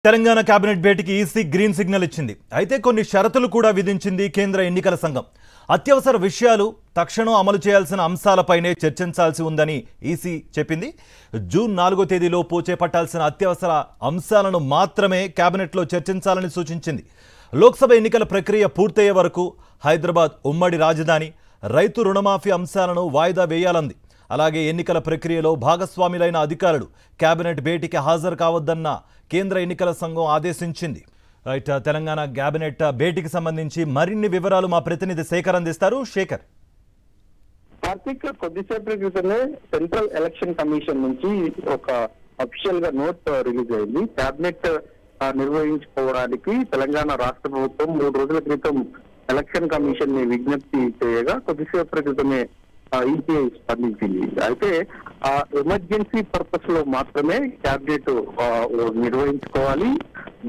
Telangana cabinet భేటీకి EC green signal ఇచ్చింది. అయితే కొన్ని షరతులు కూడా విధించింది కేంద్ర ఎన్నికల సంఘం. అత్యవసర విషయాలు తక్షణం అమలు చేయాల్సిన అంశాలపైనే చర్చించాల్సి ఉందని ఈసీ చెప్పింది. జూన్ 4వ తేదీలోపు చేపట్టాల్సిన అత్యవసర అంశాలను మాత్రమే కేబినెట్లో చర్చించాలని సూచించింది. లోక్సభ ఎన్నికల ప్రక్రియ పూర్తయ్యే వరకు హైదరాబాద్ ఉమ్మడి రాజధాని, రైతు రుణమాఫీ అంశాలను వాయిదా వేయాలంది. అలాగే ఎన్నికల ప్రక్రియలో భాగస్వాములైన అధికారులు కేబినెట్ భేటీకి హాజరు కావద్దన్న కేంద్ర ఎన్నికల సంఘం ఆదేశించింది. రైట్, తెలంగాణ కేబినెట్ భేటీకి సంబంధించి మరిన్ని వివరాలు మా ప్రతినిధి శేఖర్ అందిస్తారు. శేఖర్. కార్తిక్, కొద్దిసేపటి క్రితమే సెంట్రల్ ఎలక్షన్ కమిషన్ నుంచి ఒక అఫీషియల్ గా నోట్ రిలీజ్ అయింది. కేబినెట్ నిర్వహించుకోవడానికి తెలంగాణ రాష్ట్ర ప్రభుత్వం 3 రోజుల క్రితం ఎలక్షన్ కమిషన్ ని విజ్ఞప్తి చేయగా కొద్దిసేపటి క్రితమే ఈసీఐ స్పందించింది. అయితే ఎమర్జెన్సీ పర్పస్ లో మాత్రమే కేబినెట్ నిర్వహించుకోవాలి.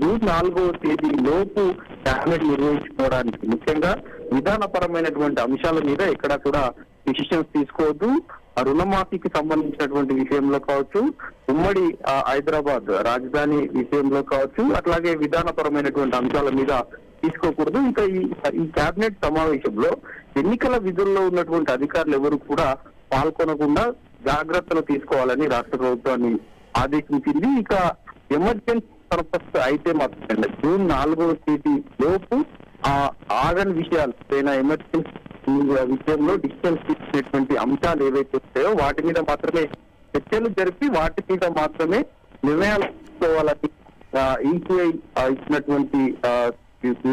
జూన్ 4వ తేదీ లోపు కేబినెట్ నిర్వహించుకోవడానికి ముఖ్యంగా విధానపరమైనటువంటి అంశాల మీద ఎక్కడా కూడా డిసిషన్స్ తీసుకోవద్దు. రుణమాఫీకి సంబంధించినటువంటి విషయంలో కావచ్చు, ఉమ్మడి హైదరాబాద్ రాజధాని విషయంలో కావచ్చు, అట్లాగే విధానపరమైనటువంటి అంశాల మీద తీసుకోకూడదు. ఇంకా ఈ కేబినెట్ సమావేశంలో ఎన్నికల విధుల్లో ఉన్నటువంటి అధికారులు ఎవరు కూడా పాల్గొనకుండా జాగ్రత్తలు తీసుకోవాలని రాష్ట్ర ప్రభుత్వాన్ని ఆదేశించింది. ఇక ఎమర్జెన్సీ పర్పస్ అయితే మాత్రమే జూన్ 4వ తేదీ లోపు ఆగని విషయాలు ఎమర్జెన్సీ విషయంలో డిసిషన్స్ తీసుకునేటువంటి అంశాలు ఏవైతే ఉంటాయో వాటి మీద మాత్రమే చర్చలు జరిపి వాటి మీద మాత్రమే నిర్ణయాలు తీసుకోవాలని ఈసీఐ ఇచ్చినటువంటి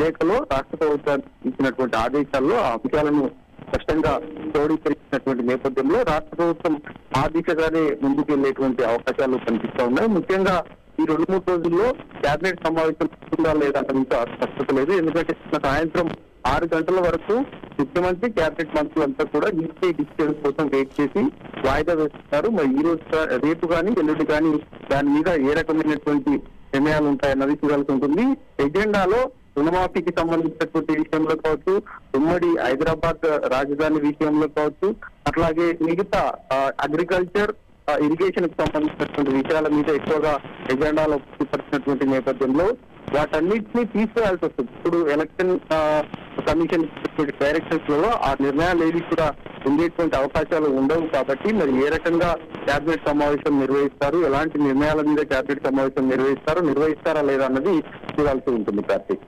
లేఖలో రాష్ట్ర ప్రభుత్వానికి ఇచ్చినటువంటి ఆదేశాల్లో ఆ అంశాలను స్పష్టంగా క్రోడీకరించినటువంటి నేపథ్యంలో రాష్ట్ర ప్రభుత్వం ఆ దిశగానే ముందుకెళ్లేటువంటి అవకాశాలు కనిపిస్తా ఉన్నాయి. ముఖ్యంగా ఈ 2-3 రోజుల్లో కేబినెట్ సమావేశం ఉందా లేదా ఇంకా స్పష్టత లేదు. ఎందుకంటే సాయంత్రం 6 గంటల వరకు ముఖ్యమంత్రి కేబినెట్ మంత్రులంతా కూడా ఈసీఐ డిసిషన్స్ కోసం వెయిట్ చేసి వాయిదా వేస్తున్నారు. మరి ఈ రోజు రేపు కానీ ఎల్లుండి కానీ దాని మీద ఏ రకమైనటువంటి నిర్ణయాలు ఉంటాయన్నది చూడాల్సి ఉంటుంది. ఎజెండాలో రుణమాఫీకి సంబంధించినటువంటి విషయంలో కావచ్చు, ఉమ్మడి హైదరాబాద్ రాజధాని విషయంలో కావచ్చు, అట్లాగే మిగతా అగ్రికల్చర్, ఇరిగేషన్ కి సంబంధించినటువంటి విషయాల మీద ఎక్కువగా ఎజెండాలో పొందుపరిచినటువంటి నేపథ్యంలో వాటన్నిటినీ తీసుకురావాల్సి వస్తుంది. ఇప్పుడు ఎలక్షన్ కమిషన్ డైరెక్షన్స్ లో ఆ నిర్ణయాలు ఏవి కూడా ఉండేటువంటి అవకాశాలు ఉండవు. కాబట్టి మరి ఏ రకంగా కేబినెట్ సమావేశం నిర్వహిస్తారు, ఎలాంటి నిర్ణయాల మీద కేబినెట్ సమావేశం నిర్వహిస్తారా లేదా అన్నది చూడాల్సి ఉంటుంది. కార్తీక్,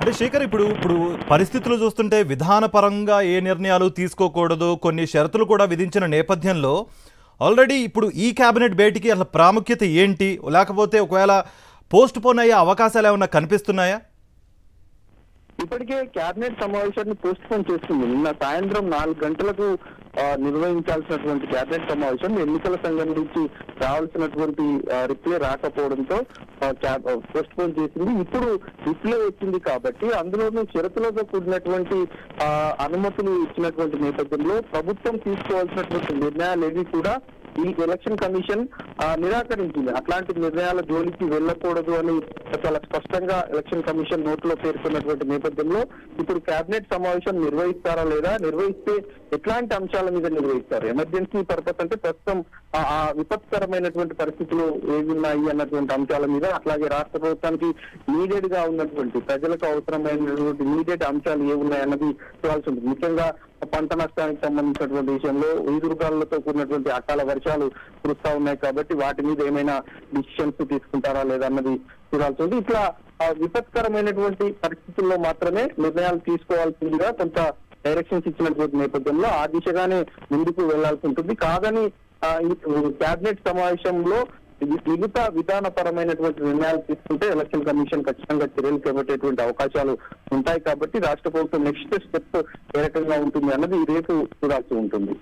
అంటే శేఖర్, ఇప్పుడు పరిస్థితులు చూస్తుంటే విధానపరంగా ఏ నిర్ణయాలు తీసుకోకూడదు, కొన్ని షరతులు కూడా విధించిన నేపథ్యంలో ఆల్రెడీ ఇప్పుడు ఈ కేబినెట్ భేటీకి అసలు ప్రాముఖ్యత ఏంటి, లేకపోతే ఒకవేళ పోస్ట్ పోన్ అయ్యే అవకాశాలు ఏమైనా కనిపిస్తున్నాయా? ఇప్పటికే కేబినెట్ సమావేశాన్ని పోస్ట్ పోన్ చేస్తుంది. నిన్న సాయంత్రం 4 గంటలకు నిర్వహించాల్సినటువంటి కేబినెట్ సమావేశం ఎన్నికల సంఘం నుంచి రావాల్సినటువంటి రిప్లై రాకపోవడంతో పోస్ట్ పోన్ చేసింది. ఇప్పుడు రిప్లై వచ్చింది కాబట్టి అందులోనూ షరతులతో కూడినటువంటి అనుమతులు ఇచ్చినటువంటి నేపథ్యంలో ప్రభుత్వం తీసుకోవాల్సినటువంటి నిర్ణయాలు ఏవి కూడా ఈ ఎలక్షన్ కమిషన్ నిరాకరించింది. అట్లాంటి నిర్ణయాల జోలికి వెళ్ళకూడదు అని చాలా స్పష్టంగా ఎలక్షన్ కమిషన్ నోట్లో పేర్కొన్నటువంటి నేపథ్యంలో ఇప్పుడు కేబినెట్ సమావేశం నిర్వహిస్తారా లేదా, నిర్వహిస్తే ఎట్లాంటి అంశాల మీద నిర్వహిస్తారు, ఎమర్జెన్సీ పర్పస్ అంటే ప్రస్తుతం విపత్కరమైనటువంటి పరిస్థితులు ఏవి ఉన్నాయి అన్నటువంటి అంశాల మీద, అట్లాగే రాష్ట్ర ప్రభుత్వానికి నీడెడ్ గా ఉన్నటువంటి ప్రజలకు అవసరమైనటువంటి నీడెడ్ అంశాలు ఏ ఉన్నాయన్నది చూడాల్సి ఉంటుంది. ముఖ్యంగా పంట నష్టానికి సంబంధించినటువంటి విషయంలో ఈదురుగాలతో కూడినటువంటి అకాల వర్షాలు కురుస్తా ఉన్నాయి కాబట్టి వాటి మీద ఏమైనా డిసిషన్స్ తీసుకుంటారా లేదా అన్నది చూడాల్సి ఉంది. ఇట్లా విపత్కరమైనటువంటి పరిస్థితుల్లో మాత్రమే నిర్ణయాలు తీసుకోవాల్సిందిగా కొంత డైరెక్షన్స్ ఇచ్చినటువంటి నేపథ్యంలో ఆ దిశగానే ముందుకు వెళ్లాల్సి ఉంటుంది. కాదని కేబినెట్ సమావేశంలో మిగతా విధానపరమైనటువంటి నిర్ణయాలు తీసుకుంటే ఎలక్షన్ కమిషన్ ఖచ్చితంగా చర్యలు చేపట్టేటువంటి అవకాశాలు ఉంటాయి. కాబట్టి రాష్ట్ర ప్రభుత్వం నెక్స్ట్ స్టెప్ ఏ రకంగా ఉంటుంది అన్నది రేపు చూడాల్సి ఉంటుంది.